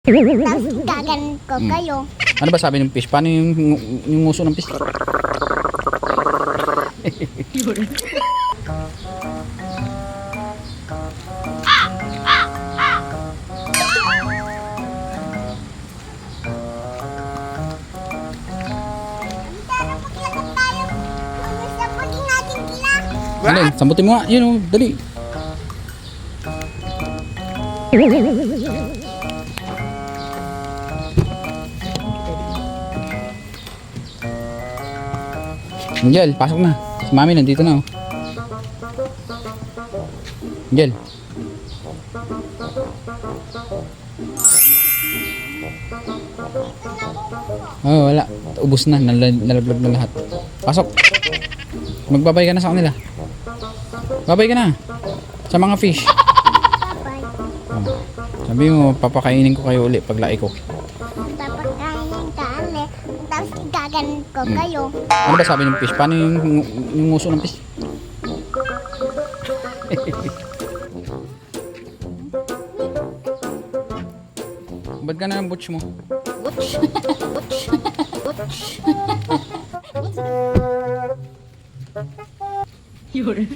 Tapos gaganon ko kayo. Ano ba sabi ng fish? Paano yung uso ng fish? Ano yun? Sambutin mo nga. Yun o, dali. Angel, pasok na. Si Mami nandito na oh. Angel. Oh, wala. Ubus na. Nalaglag na lahat. Pasok. Magbabay ka na sa kanila. Babay ka na. Sa mga fish. Oh. Sabi mo, papakainin ko kayo uli paglaki ko. Papakainin ka ulit. Tapos gaganon ko kayo. Ano ba sabi ng fish? Paano yung uso ng fish? Ba't ka na ng butch mo? Butch. Butch. Butch. Yun.